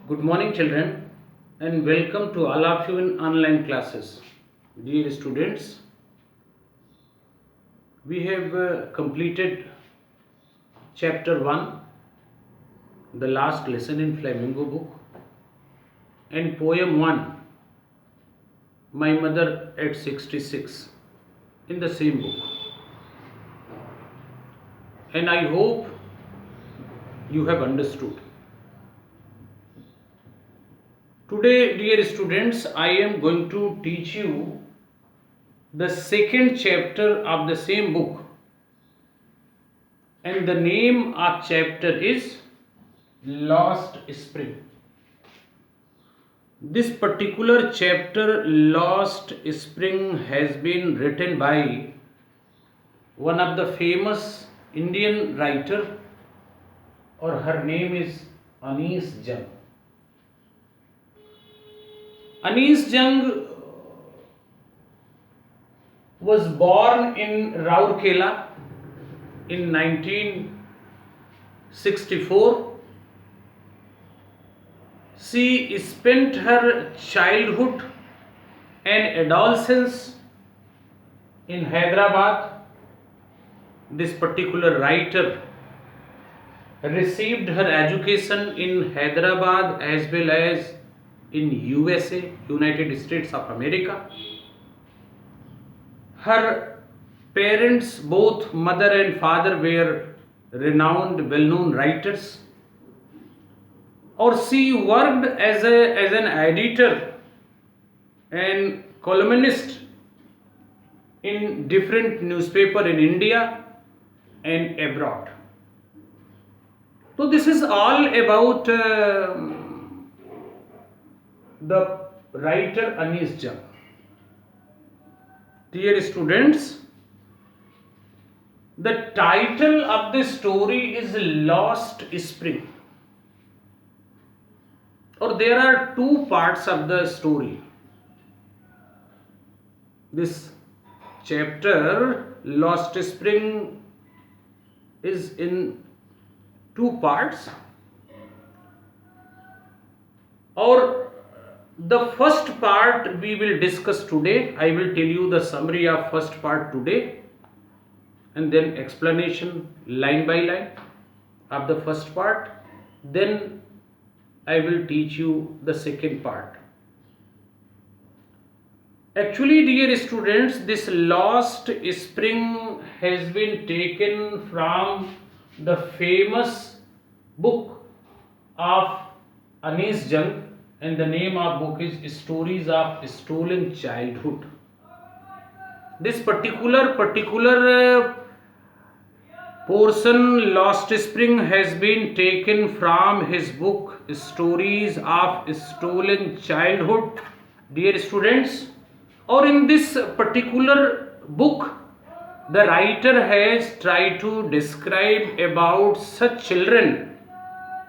Good morning, children, and welcome to all of you in online classes. Dear students, we have completed chapter 1, the last lesson in Flamingo book, and poem 1, My Mother at 66, in the same book. And I hope you have understood. Today, dear students, I am going to teach you the second chapter of the same book, and the name of chapter is Lost Spring. This particular chapter, Lost Spring, has been written by one of the famous Indian writer, or her name is Anees Jung. Anees Jung was born in Rourkela in 1964. She spent her childhood and adolescence in Hyderabad. This particular writer received her education in Hyderabad as well as in USA, United States of America. Her parents, both mother and father, were renowned, well-known writers. Or she worked as an editor and columnist in different newspaper in India and abroad. So this is all about the writer Anees Jung. Dear students, the title of the story is Lost Spring. Or there are two parts of the story. This chapter, Lost Spring, is in two parts. Or the first part we will discuss today. I will tell you the summary of first part today, and then explanation line by line of the first part. Then I will teach you the second part. Actually, dear students, this Lost Spring has been taken from the famous book of Anees Jung, and the name of book is Stories of Stolen Childhood. This particular portion, Lost Spring, has been taken from his book Stories of Stolen Childhood, dear students. Or in this particular book, the writer has tried to describe about such children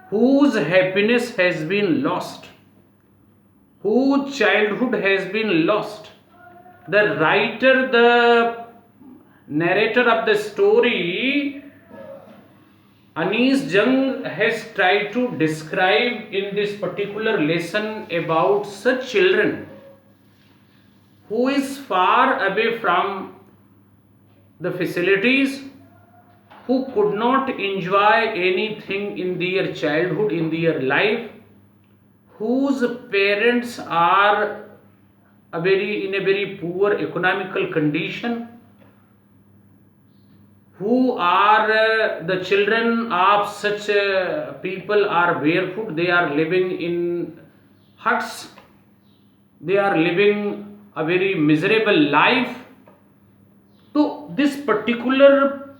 whose happiness has been lost, whose childhood has been lost. The writer, the narrator of the story, Anees Jung, has tried to describe in this particular lesson about such children who is far away from the facilities, who could not enjoy anything in their childhood, in their life, whose parents are in a very poor economical condition, who are the children of such people are barefoot, they are living in huts, they are living a very miserable life. So this particular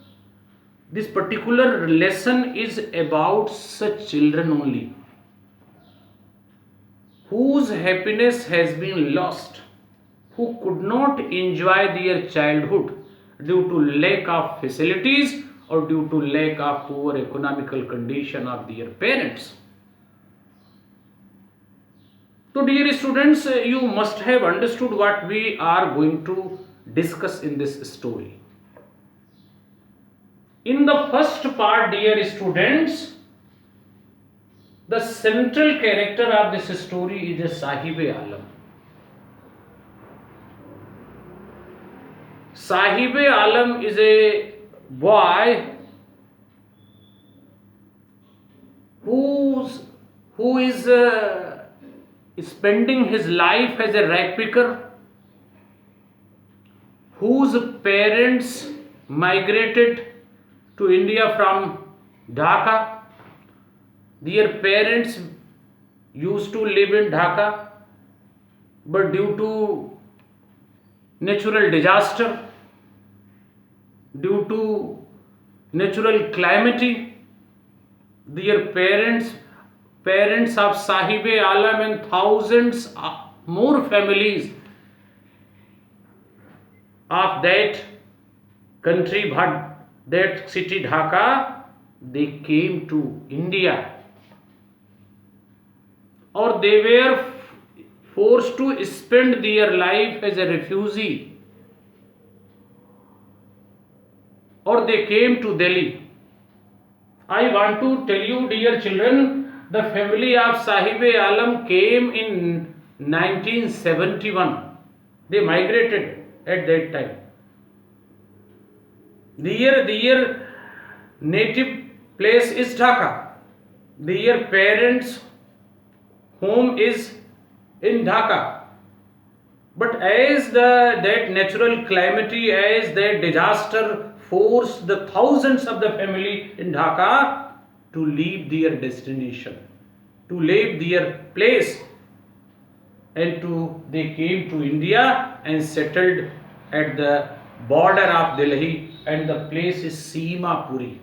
lesson is about such children only, whose happiness has been lost, who could not enjoy their childhood due to lack of facilities or due to lack of poor economical condition of their parents. So dear students, you must have understood what we are going to discuss in this story. In the first part, dear students, The central character of this story is a Sahib-e-Alam. Sahib-e-Alam is a boy who is spending his life as a rag picker, whose parents migrated to India from Dhaka. Their parents used to live in Dhaka, but due to natural disaster, due to natural calamity, their parents of Sahib-e-Alam and thousands more families of that country, that city Dhaka, they came to India, or they were forced to spend their life as a refugee, or they came to Delhi. I want to tell you, dear children, the family of Sahib-e-Alam came in 1971. They migrated at that time. Their native place is Dhaka. Their parents' home is in Dhaka. But as that natural calamity, as that disaster forced the thousands of the family in Dhaka to leave their destination, to leave their place, and they came to India and settled at the border of Delhi, and the place is Simapuri.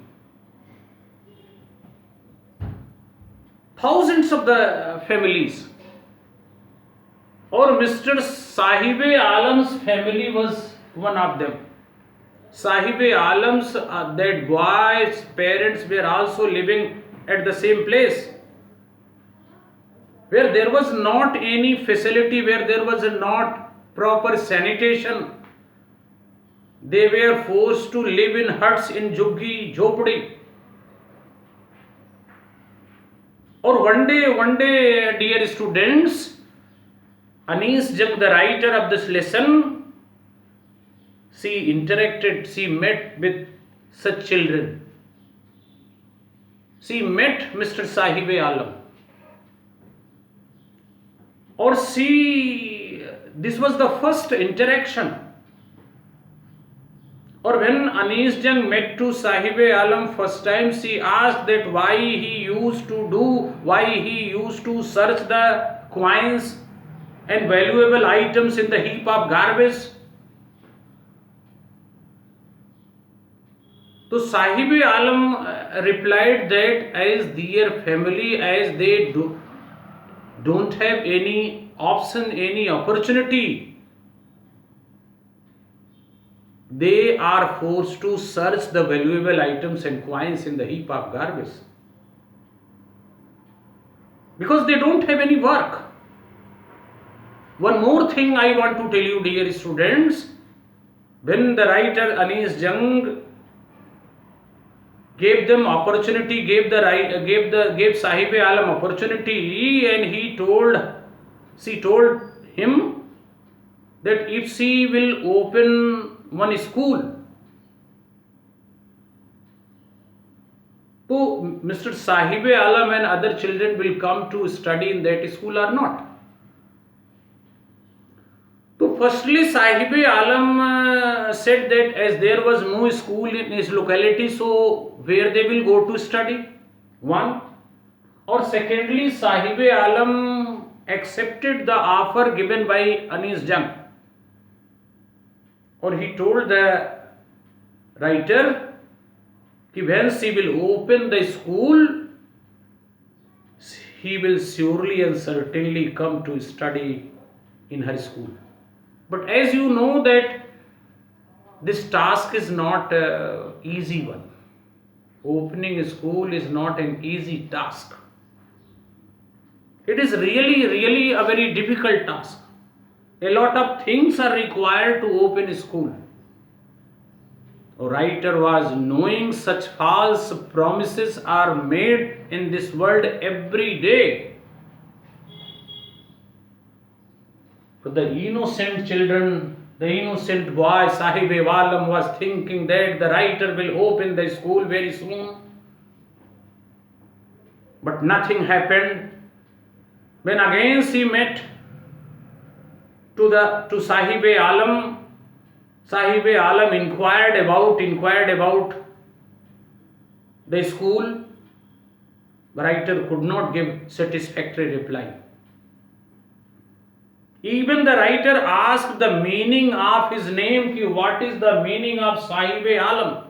Thousands of the families. Or Mr. Sahib-e-Alam's family was one of them. Sahib-e-Alam's, that boy's parents were also living at the same place, where there was not any facility, where there was not proper sanitation. They were forced to live in huts, in juggi, jhopdi. Or one day, dear students, Anis Jung, the writer of this lesson, she met with such children. She met Mr. Sahib-e-Alam. Or this was the first interaction. Or when Anis Jung met to Sahib-e-Alam first time, she asked that why he used to search the coins and valuable items in the heap of garbage. So Sahib-e-Alam replied that as their family, as they don't have any option, any opportunity, they are forced to search the valuable items and coins in the heap of garbage, because they don't have any work. One more thing I want to tell you, dear students, when the writer Anis Jung gave them opportunity, gave Sahib-e-Alam opportunity, and she told him that if she will open one school, so Mr. Sahib-e-Alam and other children will come to study in that school or not. So firstly, Sahib-e-Alam said that as there was no school in his locality, so where they will go to study? One. Or secondly, Sahib-e-Alam accepted the offer given by Anis Jung. Or he told the writer that when she will open the school, he will surely and certainly come to study in her school. But as you know that this task is not an easy one. Opening a school is not an easy task. It is really a very difficult task. A lot of things are required to open a school. A writer was knowing such false promises are made in this world every day. For the innocent children, the innocent boy Sahib-e-Alam was thinking that the writer will open the school very soon. But nothing happened. When again she met to Sahib-e-Alam, Sahib-e-Alam inquired about the school. The writer could not give satisfactory reply. Even the writer asked the meaning of his name. What is the meaning of Sahib-e-Alam?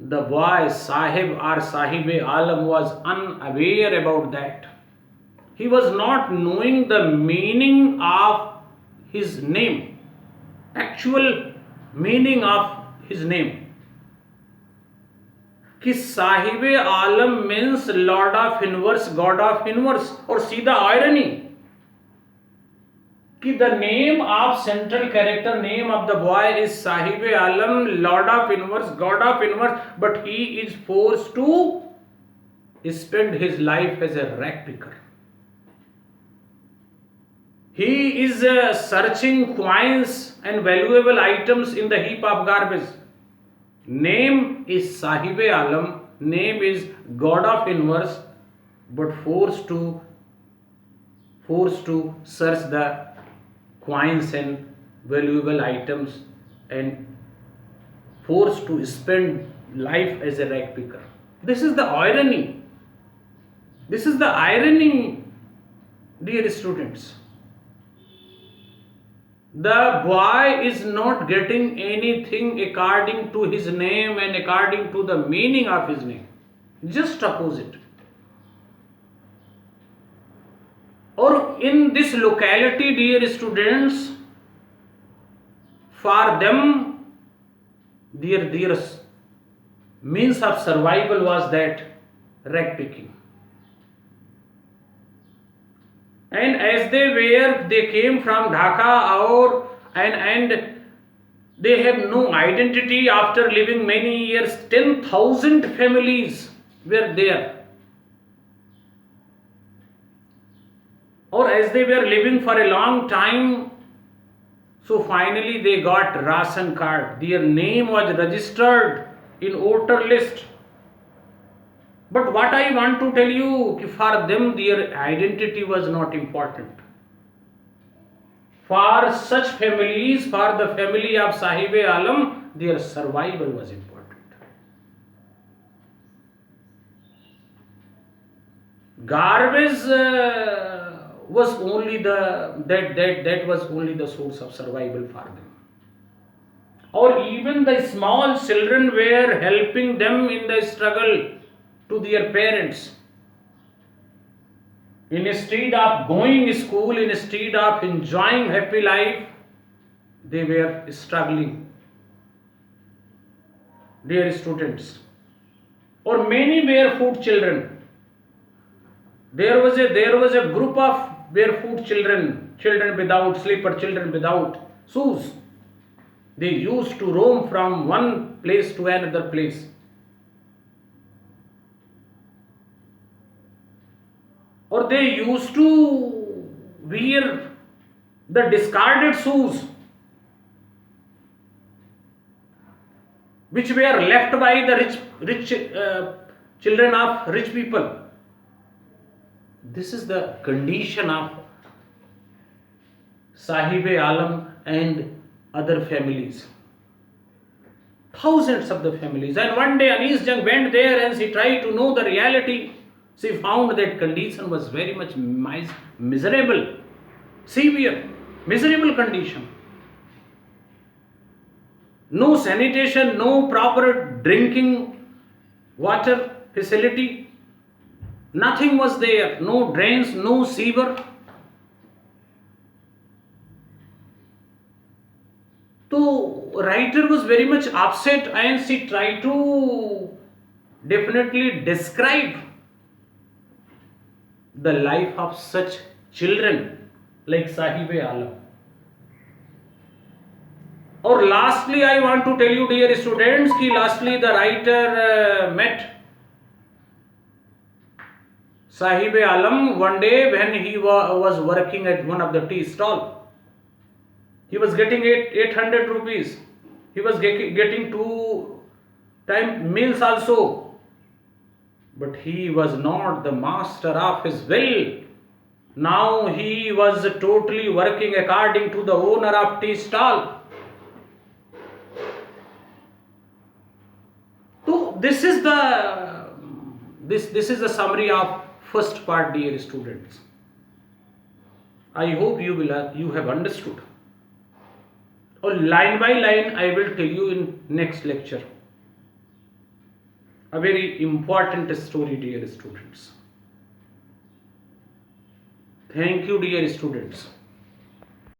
The boy Sahib or Sahib-e-Alam was unaware about that. He was not knowing the meaning of his name, actual meaning of his name. कि Sahib-e-Alam means Lord of Universe, God of Universe. और सीधा irony कि the name of central character name of the boy is Sahib-e-Alam, Lord of Universe, God of Universe, but he is forced to spend his life as a rag picker. He is searching coins and valuable items in the heap of garbage. Name is Sahib-e-Alam, name is God of Universe, but forced to search the coins and valuable items and forced to spend life as a rag picker. This is the irony. This is the irony, dear students. The boy is not getting anything according to his name and according to the meaning of his name. Just opposite. Or in this locality, dear students, for them, their means of survival was that rag picking. And as they came from Dhaka and they have no identity after living many years. 10,000 families were there. Or as they were living for a long time, so finally they got ration card. Their name was registered in voter list. But what I want to tell you, for them their identity was not important. For such families, for the family of Sahib-e-Alam, their survival was important. Garbage was only that was only the source of survival for them. Or even the small children were helping them in the struggle to their parents. Instead of going to school, instead of enjoying happy life, they were struggling. Dear students, or many barefoot children. There was a group of barefoot children without slipper, children without shoes. They used to roam from one place to another place. Or they used to wear the discarded shoes which were left by the rich children of rich people. This is the condition of Sahib-e-Alam and other families. Thousands of the families. And one day Anis Jung went there and she tried to know the reality. She found that condition was very much miserable, severe, miserable condition. No sanitation, no proper drinking water facility. Nothing was there. No drains, no sewer. So writer was very much upset and she tried to definitely describe the life of such children like Sahib-e-Alam. और lastly I want to tell you dear students कि lastly the writer met Sahib Alam one day when he was working at one of the tea stall. He was getting 800 rupees. He was getting 2 time meals also. But he was not the master of his will. Now he was totally working according to the owner of tea stall. So this is the summary of first part, dear students. I hope you have understood. Or line by line I will tell you in next lecture. A very important story, dear students. Thank you, dear students.